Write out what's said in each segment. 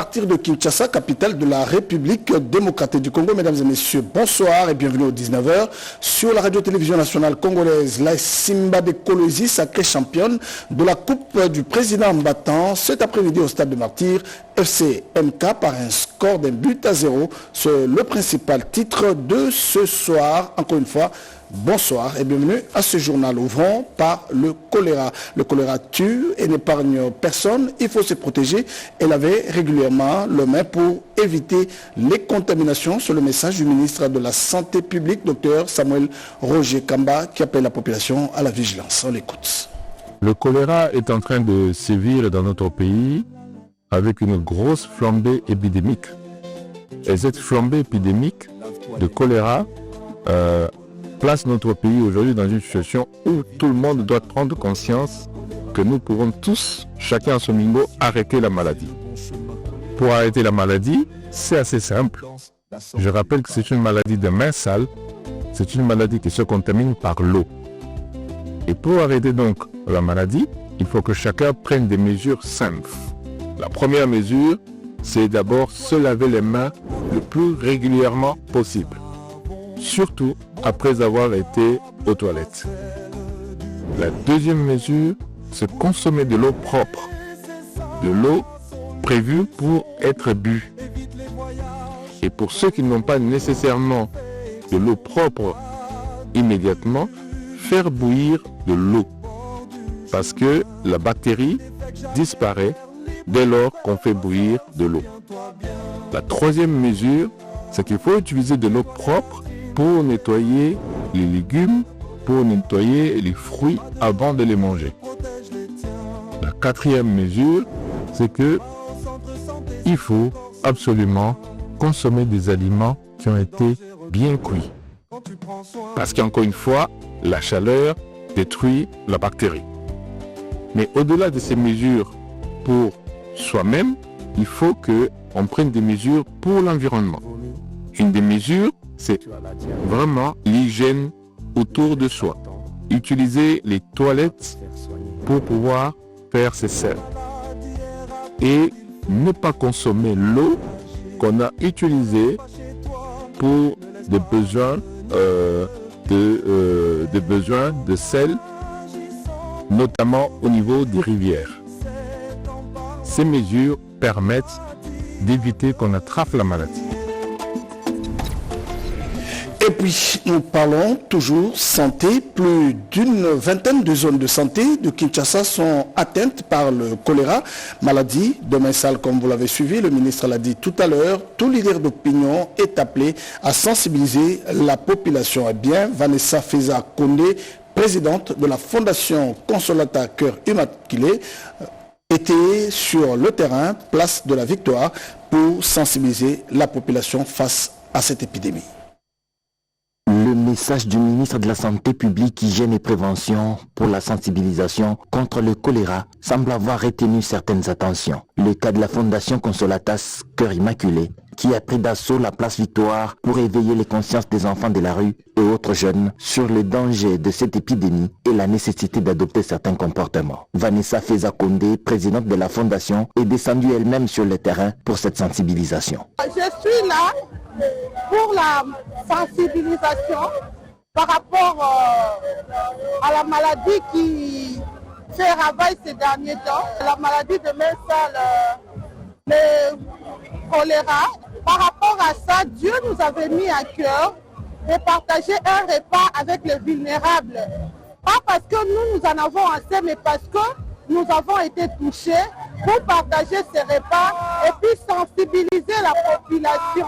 partir de Kinshasa, capitale de la République démocratique du Congo. Mesdames et messieurs, bonsoir et bienvenue aux 19h sur la radio-télévision nationale congolaise. La Simba de Kolwezi, sacrée championne de la Coupe du Président battant cet après-midi au Stade de Martyrs, FC MK par un score d'un but à 0. C'est le principal titre de ce soir. Encore une fois, bonsoir et bienvenue à ce journal ouvrant par le choléra. Le choléra tue et n'épargne personne. Il faut se protéger et laver régulièrement les mains pour éviter les contaminations. C'est le message du ministre de la Santé publique, Dr Samuel Roger Kamba, qui appelle la population à la vigilance. On l'écoute. Le choléra est en train de sévir dans notre pays avec une grosse flambée épidémique. Et cette flambée épidémique de choléra place notre pays aujourd'hui dans une situation où tout le monde doit prendre conscience que nous pouvons tous, chacun à son niveau, arrêter la maladie. Pour arrêter la maladie, c'est assez simple. Je rappelle que c'est une maladie de mains sales, c'est une maladie qui se contamine par l'eau. Et pour arrêter donc la maladie, il faut que chacun prenne des mesures simples. La première mesure, c'est d'abord se laver les mains le plus régulièrement possible. Surtout après avoir été aux toilettes. La deuxième mesure, c'est consommer de l'eau propre, de l'eau prévue pour être bue. Et pour ceux qui n'ont pas nécessairement de l'eau propre immédiatement, faire bouillir de l'eau. Parce que la bactérie disparaît dès lors qu'on fait bouillir de l'eau. La troisième mesure, c'est qu'il faut utiliser de l'eau propre pour nettoyer les légumes, pour nettoyer les fruits avant de les manger. La quatrième mesure, c'est que il faut absolument consommer des aliments qui ont été bien cuits. Parce qu'encore une fois, la chaleur détruit la bactérie. Mais au-delà de ces mesures pour soi-même, il faut qu'on prenne des mesures pour l'environnement. Une des mesures, c'est vraiment l'hygiène autour de soi. Utiliser les toilettes pour pouvoir faire ses selles. Et ne pas consommer l'eau qu'on a utilisée pour des besoins de sel, notamment au niveau des rivières. Ces mesures permettent d'éviter qu'on attrape la maladie. Et puis, nous parlons toujours santé. Plus d'une vingtaine de zones de santé de Kinshasa sont atteintes par le choléra, maladie de mains sales comme vous l'avez suivi. Le ministre l'a dit tout à l'heure, tout leader d'opinion est appelé à sensibiliser la population. Eh bien, Vanessa Feza Kondé, présidente de la Fondation Consolata Cœur Immaculé, était sur le terrain, place de la Victoire, pour sensibiliser la population face à cette épidémie. Le message du ministre de la Santé publique, Hygiène et Prévention pour la sensibilisation contre le choléra semble avoir retenu certaines attentions. Le cas de la Fondation Consolatas Cœur Immaculé, qui a pris d'assaut la place Victoire pour éveiller les consciences des enfants de la rue et autres jeunes sur les dangers de cette épidémie et la nécessité d'adopter certains comportements. Vanessa Feza Kondé, présidente de la Fondation, est descendue elle-même sur le terrain pour cette sensibilisation. Je suis là pour la sensibilisation par rapport à la maladie qui fait ravage ces derniers temps, la maladie de mains sales, le choléra. Par rapport à ça, Dieu nous avait mis à cœur de partager un repas avec les vulnérables. Pas parce que nous en avons assez, mais parce que nous avons été touchés pour partager ces repas et puis sensibiliser la population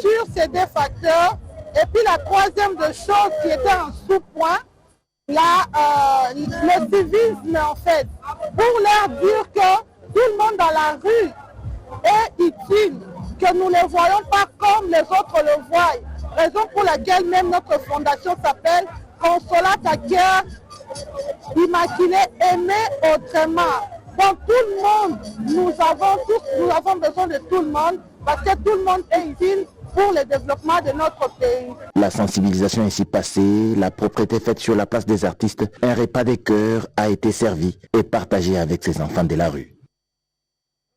sur ces deux facteurs. Et puis la troisième chose qui était en sous-point, le civisme en fait, pour leur dire que tout le monde dans la rue est utile, que nous ne les voyons pas comme les autres le voient. Raison pour laquelle même notre fondation s'appelle Consolata Cœur Immaculé, aimer autrement. Donc tout le monde, nous avons besoin de tout le monde parce que tout le monde est utile pour le développement de notre pays. La sensibilisation est ainsi passée, la propreté faite sur la place des artistes, un repas des cœurs a été servi et partagé avec ces enfants de la rue.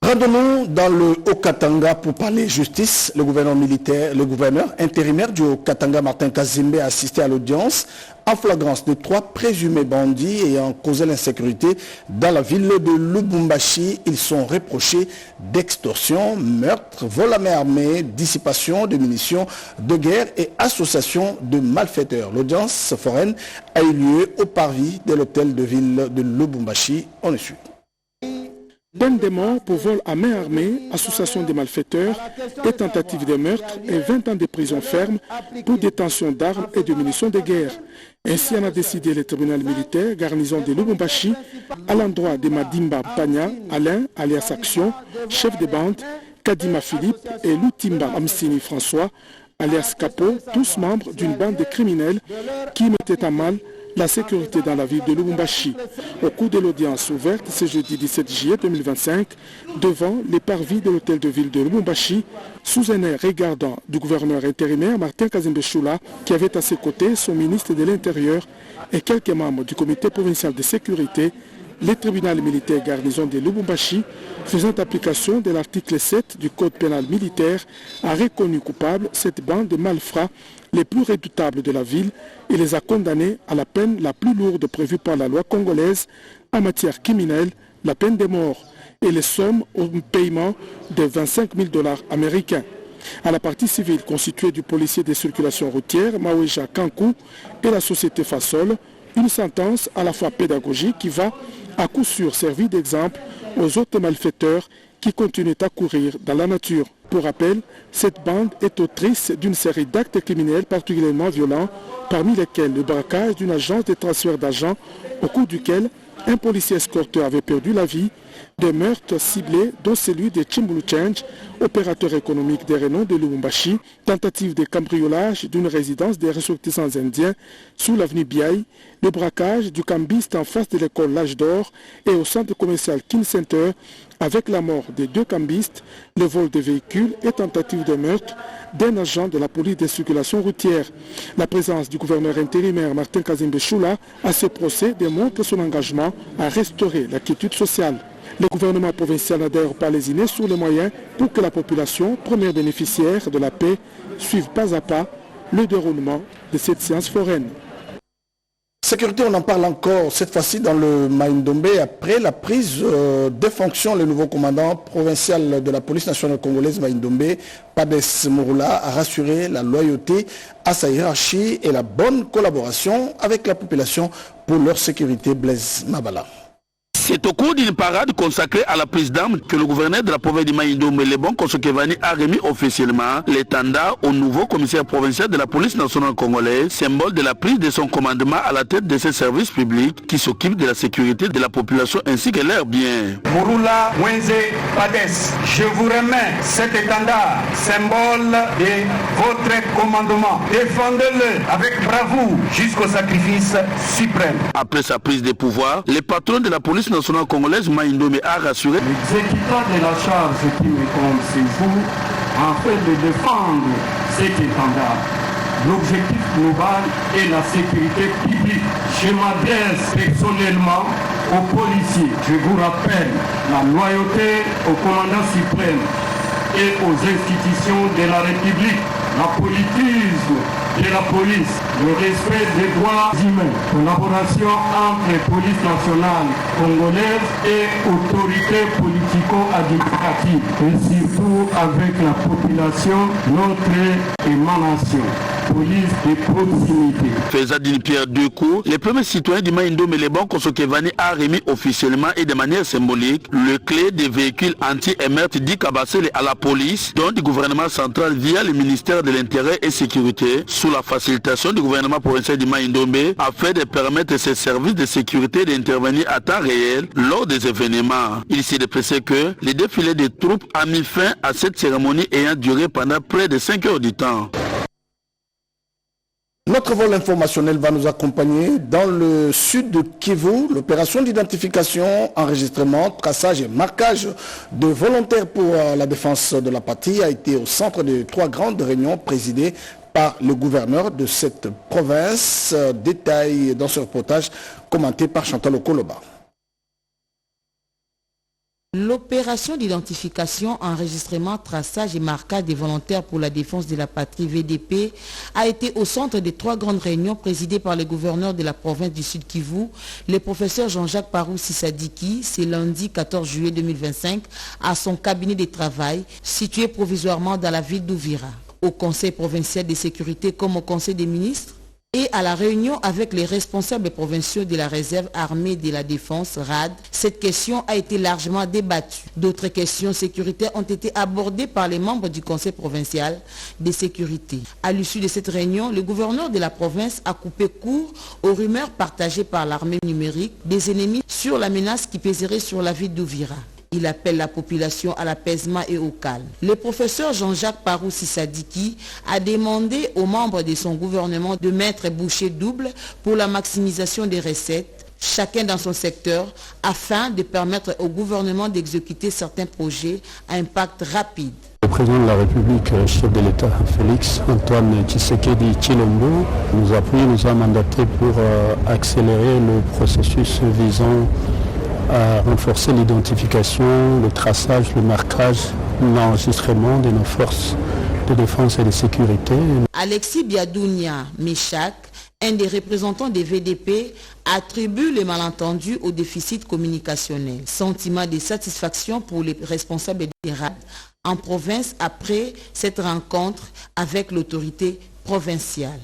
Rendons-nous dans le Haut-Katanga pour parler justice. Le gouverneur intérimaire du Haut-Katanga, Martin Kazimbe, a assisté à l'audience en flagrance de 3 présumés bandits ayant causé l'insécurité dans la ville de Lubumbashi. Ils sont reprochés d'extorsion, meurtre, vol à main armée, dissipation de munitions de guerre et association de malfaiteurs. L'audience foraine a eu lieu au parvis de l'hôtel de ville de Lubumbashi. On le suit. Peine de mort pour vol à main armée, association des malfaiteurs et tentative de meurtre et 20 ans de prison ferme pour détention d'armes et de munitions de guerre. Ainsi en a décidé le tribunal militaire garnison de Lubumbashi à l'endroit de Madimba Panya, Alain alias Action, chef de bande, Kadima Philippe et Lutimba Amsini François alias Capo, tous membres d'une bande de criminels qui mettaient à mal la sécurité dans la ville de Lubumbashi. Au cours de l'audience ouverte ce jeudi 17 juillet 2025, devant les parvis de l'hôtel de ville de Lubumbashi, sous un air regardant du gouverneur intérimaire Martin Kazimbe Choula, qui avait à ses côtés son ministre de l'Intérieur et quelques membres du comité provincial de sécurité, le tribunal militaire garnison de Lubumbashi, faisant application de l'article 7 du Code pénal militaire, a reconnu coupable cette bande de malfrats les plus redoutables de la ville et les a condamnés à la peine la plus lourde prévue par la loi congolaise en matière criminelle, la peine de mort, et les sommes au paiement de 25 000 $ américains. À la partie civile constituée du policier de circulation routière, Maweja Kankou, et la société Fasol, une sentence à la fois pédagogique qui va à coup sûr servir d'exemple aux autres malfaiteurs qui continuent à courir dans la nature. Pour rappel, cette bande est autrice d'une série d'actes criminels particulièrement violents, parmi lesquels le braquage d'une agence de transfert d'argent au cours duquel un policier escorteur avait perdu la vie, des meurtres ciblés dont celui de Chimbulu Change, opérateur économique des renom de Lubumbashi, tentative de cambriolage d'une résidence des ressortissants indiens sous l'avenue Biaï, le braquage du cambiste en face de l'école L'Âge d'Or et au centre commercial King Center avec la mort des 2 cambistes, le vol de véhicules et tentative de meurtre d'un agent de la police de circulation routière. La présence du gouverneur intérimaire Martin Kazimbe Choula à ce procès démontre son engagement à restaurer la quiétude sociale. Le gouvernement provincial n'a d'ailleurs pas lésiné sur les moyens pour que la population, première bénéficiaire de la paix, suive pas à pas le déroulement de cette séance foraine. Sécurité, on en parle encore, cette fois-ci dans le Maïndombe, après la prise de fonction, le nouveau commandant provincial de la police nationale congolaise Maïndombe, Pades Mouroula, a rassuré la loyauté à sa hiérarchie et la bonne collaboration avec la population pour leur sécurité. Blaise Mabala. C'est au cours d'une parade consacrée à la prise d'armes que le gouverneur de la province de Maïndombe, Lebon Kosokevani, a remis officiellement l'étendard au nouveau commissaire provincial de la police nationale congolaise, symbole de la prise de son commandement à la tête de ces services publics qui s'occupent de la sécurité de la population ainsi que leurs biens. Mouroula Wenze Pades, je vous remets cet étendard, symbole de votre commandement. Défendez-le avec bravoure jusqu'au sacrifice suprême. Après sa prise de pouvoir, le patron de la police nationale congolaise Maïndombe a rassuré l'exécutant de la charge qui me compte ces jours afin de défendre cet étendard. L'objectif global est la sécurité publique. Je m'adresse personnellement aux policiers. Je vous rappelle la loyauté au commandant suprême et aux institutions de la République, la politisme de la police, le respect des droits humains, collaboration entre police nationale congolaise et autorités politico-administratives, et surtout avec la population, notre émanation. Police de proximité. Faisant d'une pierre deux coups, les premiers citoyens du Maïndombe et les banques Kosokevani a remis officiellement et de manière symbolique le clé des véhicules anti-émeutes dits Kabassele à la police, dont du gouvernement central via le ministère de l'Intérieur et Sécurité, sous la facilitation du gouvernement provincial du Maïndombe, afin de permettre à ces services de sécurité d'intervenir à temps réel lors des événements. Il s'est déplacé que le défilé des troupes a mis fin à cette cérémonie ayant duré pendant près de 5 heures du temps. Notre vol informationnel va nous accompagner dans le sud de Kivu. L'opération d'identification, enregistrement, traçage et marquage de volontaires pour la défense de la patrie a été au centre de 3 grandes réunions présidées par le gouverneur de cette province. Détail dans ce reportage commenté par Chantal Okoloba. L'opération d'identification, enregistrement, traçage et marquage des volontaires pour la défense de la patrie VDP a été au centre des 3 grandes réunions présidées par le gouverneur de la province du Sud Kivu, le professeur Jean-Jacques Paroussi Sadiki, c'est lundi 14 juillet 2025 à son cabinet de travail situé provisoirement dans la ville d'Uvira. Au Conseil provincial de sécurité comme au Conseil des ministres, et à la réunion avec les responsables provinciaux de la réserve armée de la défense, RAD, cette question a été largement débattue. D'autres questions sécuritaires ont été abordées par les membres du Conseil provincial de sécurité. À l'issue de cette réunion, le gouverneur de la province a coupé court aux rumeurs partagées par l'armée numérique des ennemis sur la menace qui pèserait sur la ville d'Uvira. Il appelle la population à l'apaisement et au calme. Le professeur Jean-Jacques Paroussi Sadiki a demandé aux membres de son gouvernement de mettre bouchée double pour la maximisation des recettes, chacun dans son secteur, afin de permettre au gouvernement d'exécuter certains projets à impact rapide. Le président de la République, chef de l'État, Félix Antoine Tshisekedi Tshilombo, nous a mandaté pour accélérer le processus visant à renforcer l'identification, le traçage, le marquage, l'enregistrement de nos forces de défense et de sécurité. Alexis Biadounia Meshak, un des représentants des VDP, attribue les malentendus au déficit communicationnel. Sentiment de satisfaction pour les responsables des RAD en province après cette rencontre avec l'autorité provinciale.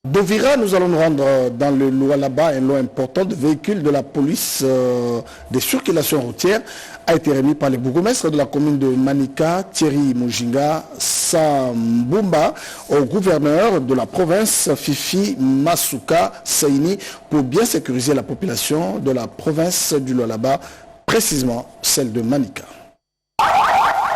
D'Uvira, nous allons nous rendre dans le Lualaba, un lot important de véhicules de la police des circulations routières a été remis par les bourgmestres de la commune de Manika, Thierry Mujinga, Sambumba, au gouverneur de la province, Fifi Masuka Saini, pour bien sécuriser la population de la province du Lualaba, précisément celle de Manika.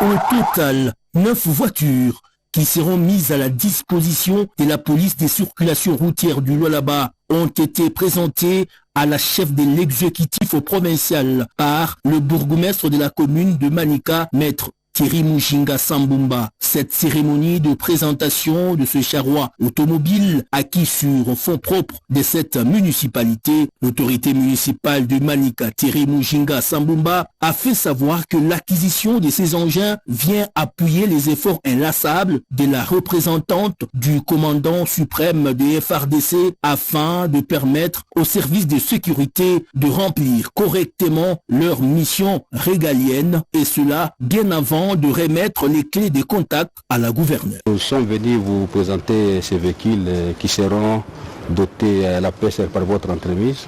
Au total, 9 voitures qui seront mises à la disposition de la police des circulations routières du Lualaba ont été présentées à la chef de l'exécutif provincial par le bourgmestre de la commune de Manika, maître Thierry Mujinga Sambumba. Cette cérémonie de présentation de ce charroi automobile acquis sur fonds propres de cette municipalité, l'autorité municipale de Manika, Thierry Mujinga Sambumba, a fait savoir que l'acquisition de ces engins vient appuyer les efforts inlassables de la représentante du commandant suprême de FRDC afin de permettre aux services de sécurité de remplir correctement leur mission régalienne, et cela bien avant de remettre les clés de contact à la gouverneure. Nous sommes venus vous présenter ces véhicules qui seront dotés à la PSR par votre entreprise.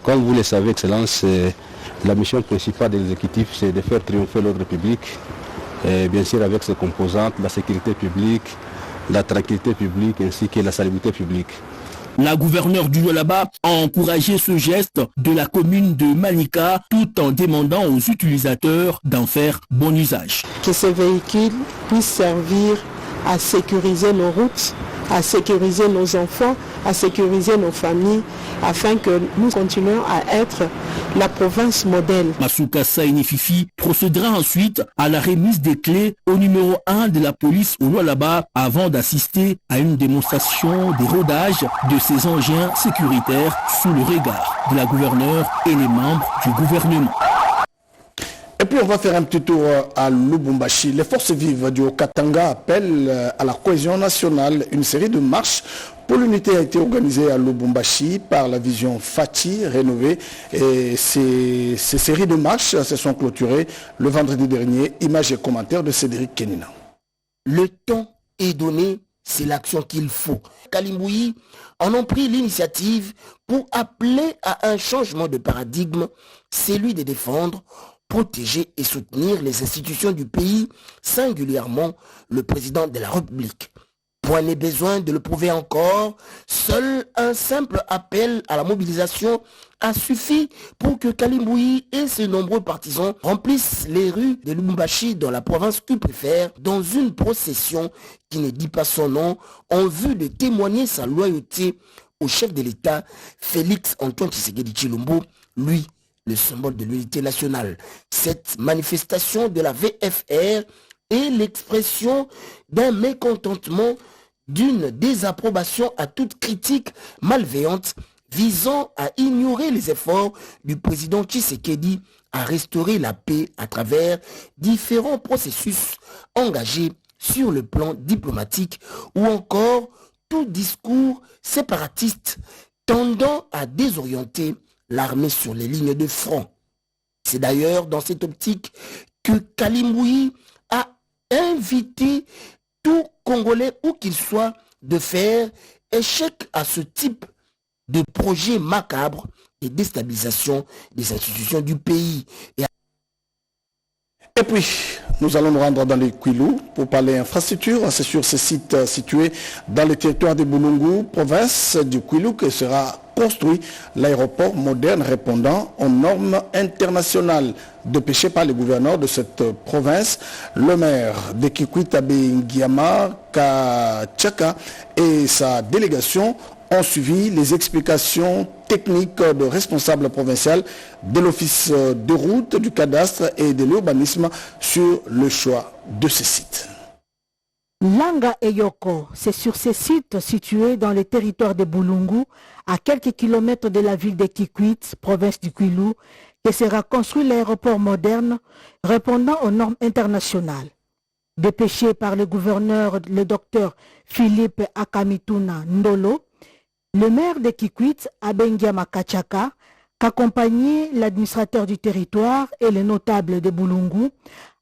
Comme vous le savez, Excellence, la mission principale de l'exécutif, c'est de faire triompher l'ordre public, bien sûr avec ses composantes, la sécurité publique, la tranquillité publique ainsi que la salubrité publique. La gouverneure du Lualaba a encouragé ce geste de la commune de Manika tout en demandant aux utilisateurs d'en faire bon usage. Que ces véhicules puissent servir à sécuriser nos routes, à sécuriser nos enfants, à sécuriser nos familles, afin que nous continuions à être la province modèle. Masuka Saini Fifi procédera ensuite à la remise des clés au numéro 1 de la police au Lualaba avant d'assister à une démonstration des rodages de ces engins sécuritaires sous le regard de la gouverneure et les membres du gouvernement. Et puis on va faire un petit tour à Lubumbashi. Les forces vives du Haut-Katanga appellent à la cohésion nationale. Une série de marches pour l'unité a été organisée à Lubumbashi par la vision Fati rénovée. Et ces séries de marches se sont clôturées le vendredi dernier. Images et commentaires de Cédric Kenina. Le temps est donné, c'est l'action qu'il faut. Kalimboui en ont pris l'initiative pour appeler à un changement de paradigme, celui de défendre, protéger et soutenir les institutions du pays, singulièrement le président de la République. Point n'est besoin de le prouver encore, seul un simple appel à la mobilisation a suffi pour que Kalimboui et ses nombreux partisans remplissent les rues de Lubumbashi dans la province qu'il préfère, dans une procession qui ne dit pas son nom, en vue de témoigner sa loyauté au chef de l'État, Félix Antoine Tshisekedi Tshilombo, lui, le symbole de l'unité nationale. Cette manifestation de la VFR est l'expression d'un mécontentement, d'une désapprobation à toute critique malveillante visant à ignorer les efforts du président Tshisekedi à restaurer la paix à travers différents processus engagés sur le plan diplomatique ou encore tout discours séparatiste tendant à désorienter l'armée sur les lignes de front. C'est d'ailleurs dans cette optique que Kalimbouyi a invité tout Congolais, où qu'il soit, de faire échec à ce type de projet macabre de déstabilisation des institutions du pays. Et puis, nous allons nous rendre dans les Kwilu pour parler infrastructure. C'est sur ce site situé dans le territoire de Boulungu, province du Kwilu, que sera construit l'aéroport moderne répondant aux normes internationales dépêchées par le gouverneur de cette province. Le maire de Kikwitabe Ngiama Kachaka et sa délégation ont suivi les explications techniques de responsables provinciaux de l'office de route, du cadastre et de l'urbanisme sur le choix de ces sites. Langa et Yoko, c'est sur ces sites situés dans le territoire de Boulungu, à quelques kilomètres de la ville de Kikwit, province du Kwilu, que sera construit l'aéroport moderne répondant aux normes internationales. Dépêché par le gouverneur, le docteur Philippe Akamituna Ndolo, le maire de Kikwit, Abengiama Kachaka, qu'accompagnait l'administrateur du territoire et les notables de Boulungu,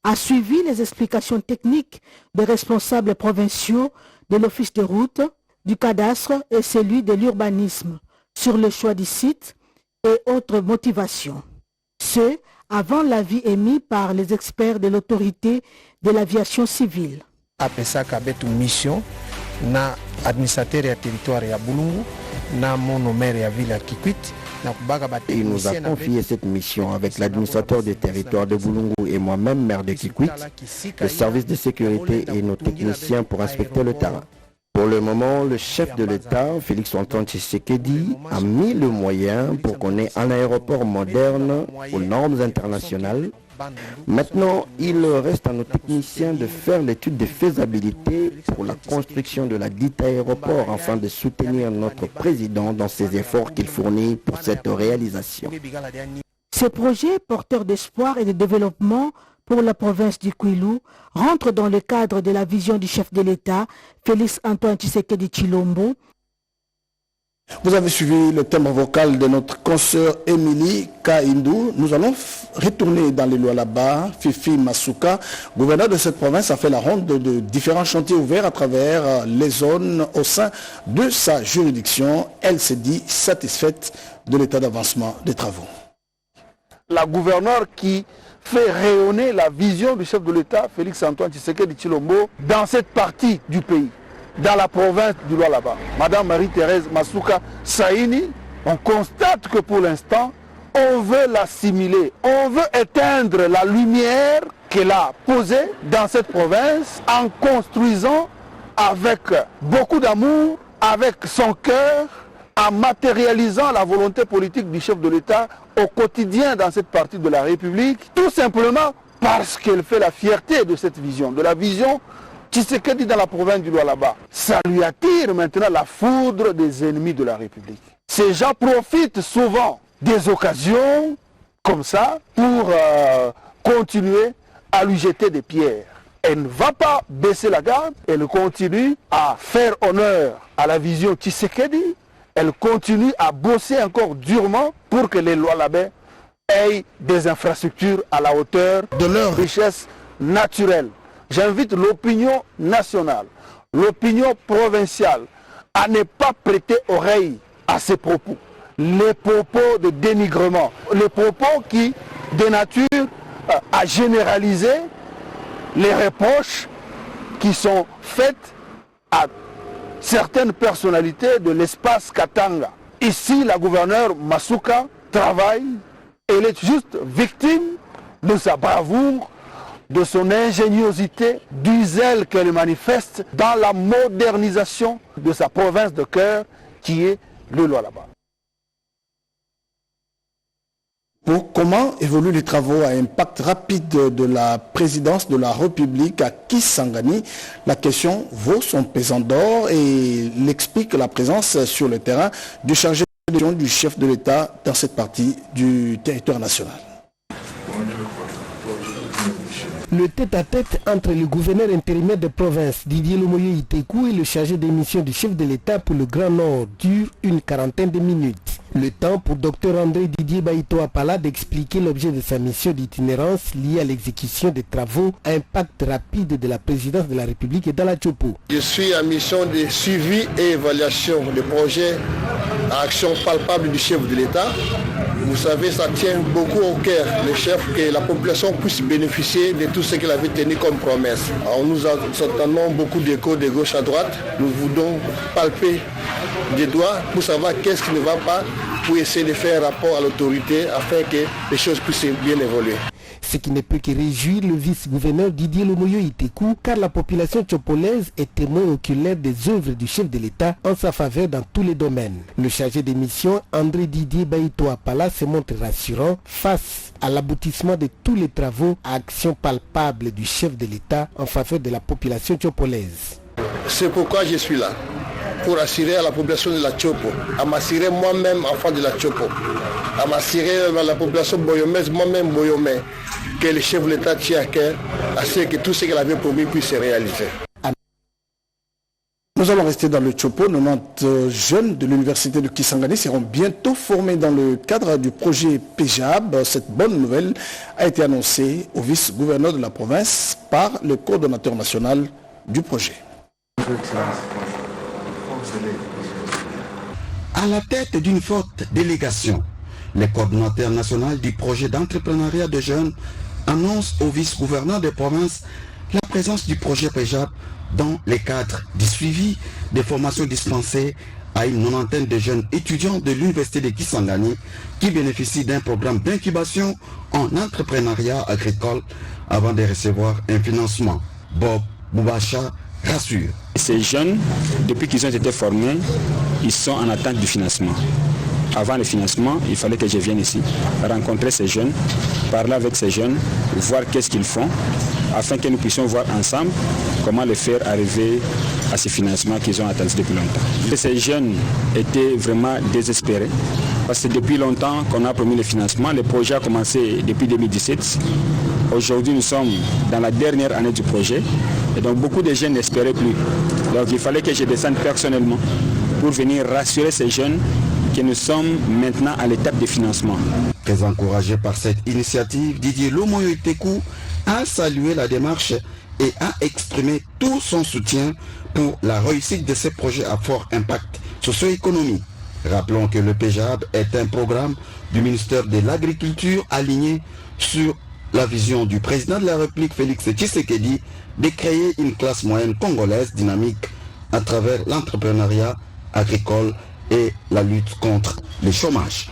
a suivi les explications techniques des responsables provinciaux de l'office de route, du cadastre et celui de l'urbanisme sur le choix du site et autres motivations. Ce, avant l'avis émis par les experts de l'autorité de l'aviation civile. Apesaka betu mission na administrateur ya territoire ya Boulungu na monomère ya ville ya Kikwit. Il nous a confié cette mission avec l'administrateur du territoire de Boulungu et moi-même, maire de Kikwit, le service de sécurité et nos techniciens pour inspecter le terrain. Pour le moment, le chef de l'État, Félix-Antoine Tshisekedi, a mis le moyen pour qu'on ait un aéroport moderne aux normes internationales. Maintenant, il reste à nos techniciens de faire l'étude de faisabilité pour la construction de la dite aéroport afin de soutenir notre président dans ses efforts qu'il fournit pour cette réalisation. Ce projet porteur d'espoir et de développement pour la province du Kwilu rentre dans le cadre de la vision du chef de l'État, Félix-Antoine Tshisekedi Tshilombo. Vous avez suivi le thème vocal de notre consoeur Émilie Kaindou. Nous allons retourner dans les Lualaba. Fifi Masuka, gouverneur de cette province, a fait la ronde de différents chantiers ouverts à travers les zones au sein de sa juridiction. Elle s'est dit satisfaite de l'état d'avancement des travaux. La gouverneure qui fait rayonner la vision du chef de l'État, Félix-Antoine Tshisekedi Tshilombo, dans cette partie du pays, dans la province du Lualaba. Madame Marie-Thérèse Masuka Saini, on constate que pour l'instant, on veut l'assimiler, on veut éteindre la lumière qu'elle a posée dans cette province en construisant avec beaucoup d'amour, avec son cœur, en matérialisant la volonté politique du chef de l'État au quotidien dans cette partie de la République, tout simplement parce qu'elle fait la fierté de cette vision, de la vision Tshisekedi dans la province du Lualaba. Ça lui attire maintenant la foudre des ennemis de la République. Ces gens profitent souvent des occasions comme ça pour continuer à lui jeter des pierres. Elle ne va pas baisser la garde, elle continue à faire honneur à la vision Tshisekedi, elle continue à bosser encore durement pour que les Lualabais aient des infrastructures à la hauteur de leur richesse naturelle. J'invite l'opinion nationale, l'opinion provinciale à ne pas prêter oreille à ces propos. Les propos de dénigrement, les propos qui dénaturent à généraliser les reproches qui sont faites à certaines personnalités de l'espace Katanga. Ici, la gouverneure Masuka travaille, elle est juste victime de sa bravoure, de son ingéniosité, du zèle qu'elle manifeste dans la modernisation de sa province de cœur qui est le Lualaba. Pour comment évoluent les travaux à impact rapide de la présidence de la République à Kisangani, la question vaut son pesant d'or et l'explique la présence sur le terrain du chargé du chef de l'État dans cette partie du territoire national. Le tête-à-tête entre le gouverneur intérimaire de province Didier Lomoyo Itekou et le chargé des missions du chef de l'État pour le Grand Nord dure une quarantaine de minutes. Le temps pour Dr André Didier Baïto Apala d'expliquer l'objet de sa mission d'itinérance liée à l'exécution des travaux à impact rapide de la présidence de la République et dans la Tchopo. Je suis en mission de suivi et évaluation des projets à action palpable du chef de l'État. Vous savez, ça tient beaucoup au cœur, le chef, que la population puisse bénéficier de tout ce qu'il avait tenu comme promesse. Alors nous attendons beaucoup d'échos de gauche à droite. Nous voulons palper des doigts pour savoir qu'est-ce qui ne va pas, pour essayer de faire rapport à l'autorité afin que les choses puissent bien évoluer. Ce qui ne peut que réjouir le vice-gouverneur Didier Lomoyo Itekou, car la population tchopolaise est témoin oculaire des œuvres du chef de l'État en sa faveur dans tous les domaines. Le chargé des missions, André Didier Baïto Apala, se montre rassurant face à l'aboutissement de tous les travaux à action palpable du chef de l'État en faveur de la population tchopolaise. C'est pourquoi je suis là, pour assurer à la population de la Tchopo, à m'assurer moi-même enfant de la Tchopo, à m'assurer à la population boyomaise, moi-même boyomais, que le chef de l'État tient à cœur, à ce que tout ce qu'il avait promis puisse se réaliser. Nous allons rester dans le Tchopo. 90 jeunes de l'université de Kisangani seront bientôt formés dans le cadre du projet PEJAB. Cette bonne nouvelle a été annoncée au vice-gouverneur de la province par le coordonnateur national du projet. À la tête d'une forte délégation, le coordonnateur national du projet d'entrepreneuriat de jeunes annonce au vice-gouverneur de province la présence du projet PEJAB dans les cadres du suivi des formations dispensées à une 90 de jeunes étudiants de l'université de Kisangani qui bénéficient d'un programme d'incubation en entrepreneuriat agricole avant de recevoir un financement. Bob Boubacha rassure. Ces jeunes, depuis qu'ils ont été formés, ils sont en attente du financement. Avant le financement, il fallait que je vienne ici, rencontrer ces jeunes, parler avec ces jeunes, voir qu'est-ce qu'ils font, afin que nous puissions voir ensemble comment les faire arriver à ce financement qu'ils ont attendu depuis longtemps. Ces jeunes étaient vraiment désespérés, parce que depuis longtemps qu'on a promis le financement, le projet a commencé depuis 2017. Aujourd'hui, nous sommes dans la dernière année du projet, et donc beaucoup de jeunes n'espéraient plus. Donc il fallait que je descende personnellement pour venir rassurer ces jeunes que nous sommes maintenant à l'étape de financement. Très encouragé par cette initiative, Didier Lomoyo Itekou a salué la démarche et a exprimé tout son soutien pour la réussite de ces projets à fort impact socio-économique. Rappelons que le PEJAB est un programme du ministère de l'Agriculture aligné sur la vision du président de la République Félix Tshisekedi de créer une classe moyenne congolaise dynamique à travers l'entrepreneuriat agricole et la lutte contre le chômage.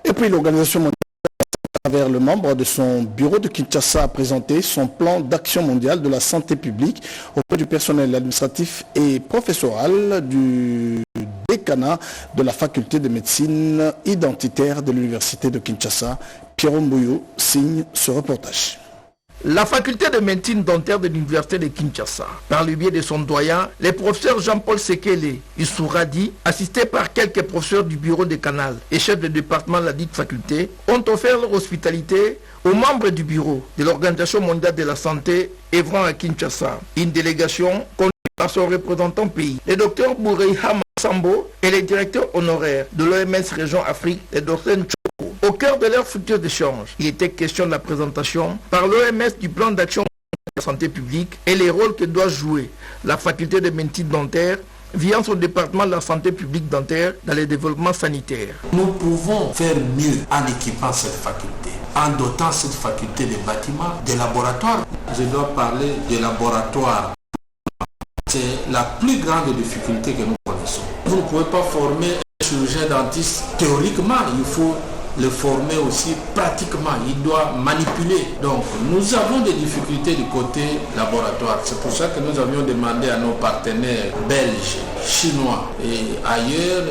Et puis l'Organisation mondiale, à travers le membre de son bureau de Kinshasa, a présenté son plan d'action mondiale de la santé publique auprès du personnel administratif et professoral du décanat de la faculté de médecine identitaire de l'université de Kinshasa. Pierre Mbouyo signe ce reportage. La faculté de médecine dentaire de l'université de Kinshasa, par le biais de son doyen, le professeur Jean-Paul Sekele Issouradi, assisté par quelques professeurs du bureau des canals et chefs de département de la dite faculté, ont offert leur hospitalité aux membres du bureau de l'Organisation mondiale de la santé œuvrant à Kinshasa. Une délégation conduite par son représentant pays, le docteur Bourreha Massambo et le directeur honoraire de l'OMS Région Afrique, le docteur Nchoko. Au cœur de leur futur échange, il était question de la présentation par l'OMS du plan d'action de la santé publique et les rôles que doit jouer la faculté de médecine dentaire via son département de la santé publique dentaire dans le développement sanitaire. Nous pouvons faire mieux en équipant cette faculté, en dotant cette faculté de bâtiments, de laboratoires. Je dois parler de laboratoires. C'est la plus grande difficulté que nous connaissons. Vous ne pouvez pas former un chirurgien dentiste théoriquement, il faut le former aussi pratiquement, il doit manipuler. Donc nous avons des difficultés du côté laboratoire. C'est pour ça que nous avions demandé à nos partenaires belges, chinois et ailleurs,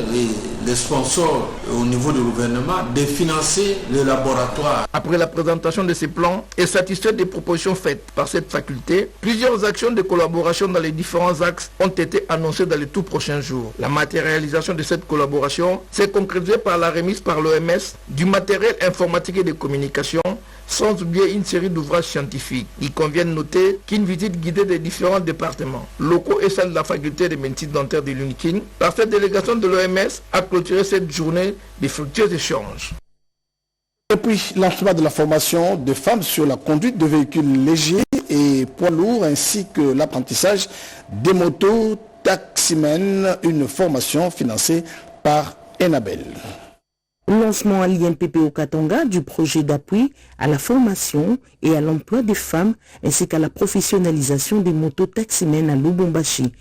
les sponsors au niveau du gouvernement de financer le laboratoire. Après la présentation de ces plans et satisfait des propositions faites par cette faculté, plusieurs actions de collaboration dans les différents axes ont été annoncées dans les tout prochains jours. La matérialisation de cette collaboration s'est concrétisée par la remise par l'OMS du matériel informatique et de communication, sans oublier une série d'ouvrages scientifiques. Il convient de noter qu'une visite guidée des différents départements locaux et celle de la faculté de médecine dentaire de l'UNIKIN par cette délégation de l'OMS a clôturé cette journée de fructueux échanges. Et puis, lancement de la formation des femmes sur la conduite de véhicules légers et poids lourds, ainsi que l'apprentissage des motos taximènes, une formation financée par Enabel. Lancement à l'INPP au Katanga du projet d'appui à la formation et à l'emploi des femmes ainsi qu'à la professionnalisation des motos taximènes à Lubumbashi.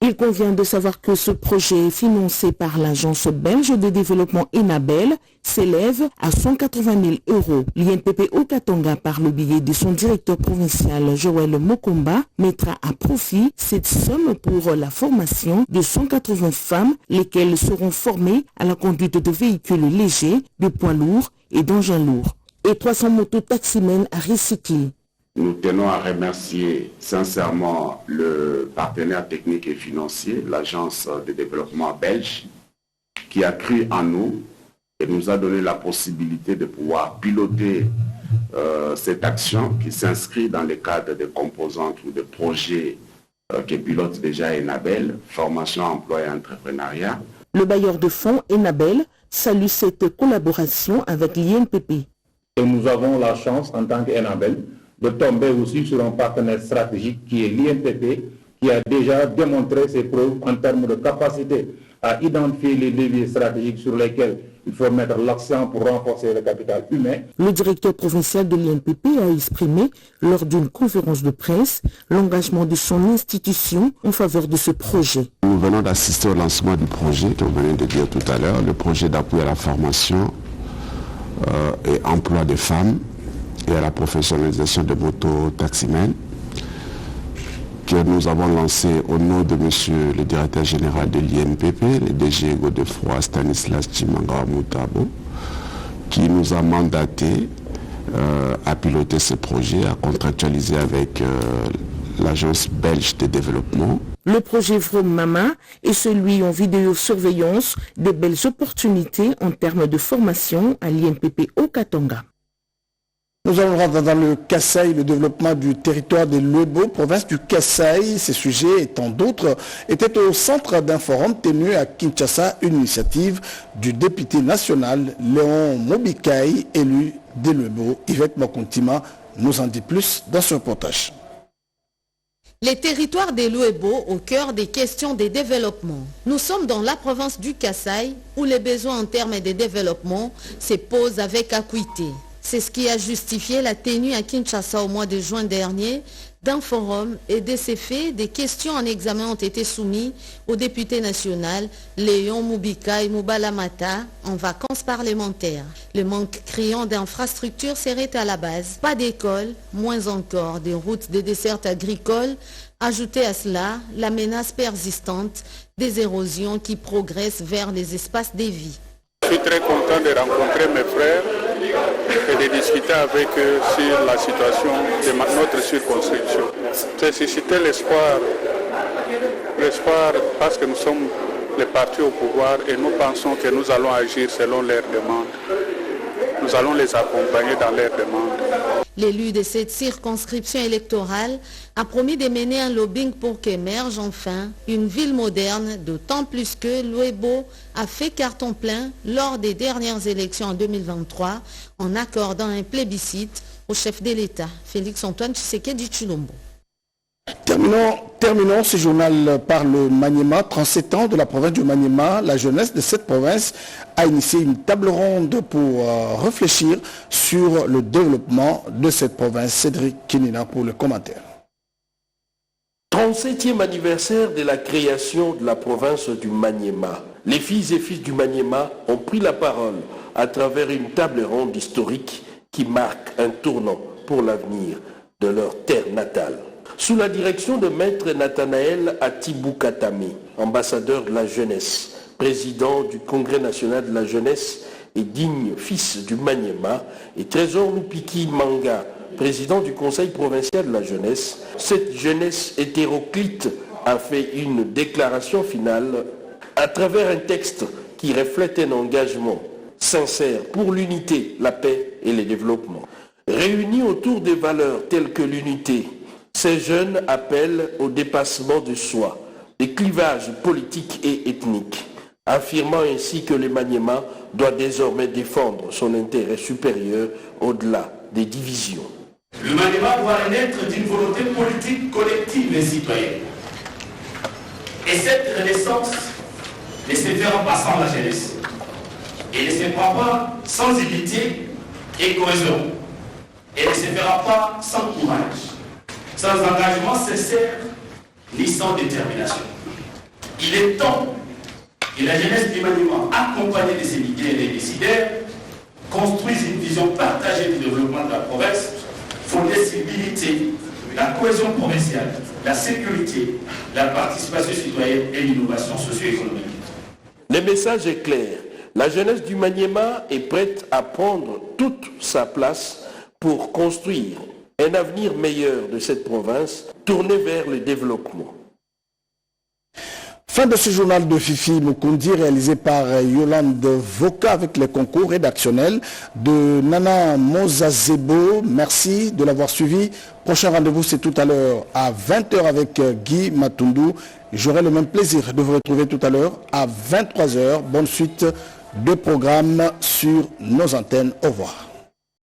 Il convient de savoir que ce projet financé par l'agence belge de développement Enabel s'élève à 180 000 €. L'INPP au Katanga, par le biais de son directeur provincial Joël Mokomba, mettra à profit cette somme pour la formation de 180 femmes, lesquelles seront formées à la conduite de véhicules légers, de poids lourds et d'engins lourds. Et 300 motos taximènes à recycler. Nous tenons à remercier sincèrement le partenaire technique et financier, l'agence de développement belge, qui a cru en nous et nous a donné la possibilité de pouvoir piloter cette action qui s'inscrit dans le cadre des composantes ou des projets que pilote déjà Enabel, formation, emploi et entrepreneuriat. Le bailleur de fonds Enabel salue cette collaboration avec l'INPP. Et nous avons la chance en tant qu'Enabel de tomber aussi sur un partenaire stratégique qui est l'INPP, qui a déjà démontré ses preuves en termes de capacité à identifier les leviers stratégiques sur lesquels il faut mettre l'accent pour renforcer le capital humain. Le directeur provincial de l'INPP a exprimé, lors d'une conférence de presse, l'engagement de son institution en faveur de ce projet. Nous venons d'assister au lancement du projet, qu'on venait de dire tout à l'heure, le projet d'appui à la formation et emploi des femmes et à la professionnalisation des motos taximènes que nous avons lancé au nom de monsieur le directeur général de l'INPP, le DG Godefroy Stanislas Chimanga Moutabo, qui nous a mandaté à piloter ce projet, à contractualiser avec l'agence belge de développement. Le projet Vroom Mama est celui en vidéosurveillance des belles opportunités en termes de formation à l'INPP au Katanga. Nous allons rentrer dans le Kasaï, le développement du territoire de Luebo, province du Kasaï. Ces sujets et tant d'autres étaient au centre d'un forum tenu à Kinshasa, une initiative du député national Léon Mobikai, élu de Luebo. Yvette Mokontima nous en dit plus dans ce reportage. Les territoires de Luebo au cœur des questions de développement. Nous sommes dans la province du Kasaï où les besoins en termes de développement se posent avec acuité. C'est ce qui a justifié la tenue à Kinshasa au mois de juin dernier d'un forum et de ces faits, des questions en examen ont été soumises au député national Léon Mobikai Moubalamata en vacances parlementaires. Le manque criant d'infrastructures serait à la base. Pas d'école, moins encore des routes, des dessertes agricoles. Ajoutez à cela la menace persistante des érosions qui progressent vers les espaces de vie. Je suis très content de rencontrer mes frères et de discuter avec eux sur la situation de notre circonscription. C'est susciter l'espoir parce que nous sommes les partis au pouvoir et nous pensons que nous allons agir selon leurs demandes. Nous allons les accompagner dans leurs demandes. L'élu de cette circonscription électorale a promis de mener un lobbying pour qu'émerge enfin une ville moderne, d'autant plus que Luebo a fait carton plein lors des dernières élections en 2023 en accordant un plébiscite au chef de l'État, Félix-Antoine Tshisekedi Tshilombo. Terminons ce journal par le Maniema. 37 ans de la province du Maniema, la jeunesse de cette province a initié une table ronde pour réfléchir sur le développement de cette province. Cédric Kinina pour le commentaire. 37e anniversaire de la création de la province du Maniema. Les filles et fils du Maniema ont pris la parole à travers une table ronde historique qui marque un tournant pour l'avenir de leur terre natale. Sous la direction de maître Nathanaël Atibou Katami, ambassadeur de la jeunesse, président du Congrès national de la jeunesse et digne fils du Maniema, et Trésor Lupiki Manga, président du Conseil provincial de la jeunesse. Cette jeunesse hétéroclite a fait une déclaration finale à travers un texte qui reflète un engagement sincère pour l'unité, la paix et le développement. Réunis autour des valeurs telles que l'unité, ces jeunes appellent au dépassement de soi, des clivages politiques et ethniques, affirmant ainsi que le Maniema doit désormais défendre son intérêt supérieur au-delà des divisions. Le Maniema doit naître d'une volonté politique collective et citoyenne. Et cette renaissance ne se fera pas sans la jeunesse. Et ne se fera pas sans unité et cohésion. Et ne se fera pas sans courage, sans engagement sincère ni sans détermination. Il est temps que la jeunesse du Maniema, accompagnée de ses leaders et des décideurs, construise une vision partagée du développement de la province, fondée sur l'unité, la cohésion provinciale, la sécurité, la participation citoyenne et l'innovation socio-économique. Le message est clair. La jeunesse du Maniema est prête à prendre toute sa place pour construire un avenir meilleur de cette province, tourné vers le développement. Fin de ce journal de Fifi Mukundi réalisé par Yolande Voka avec les concours rédactionnels de Nana Mozazebo. Merci de l'avoir suivi. Prochain rendez-vous, c'est tout à l'heure à 20h avec Guy Matundu. J'aurai le même plaisir de vous retrouver tout à l'heure à 23h. Bonne suite de programmes sur nos antennes. Au revoir.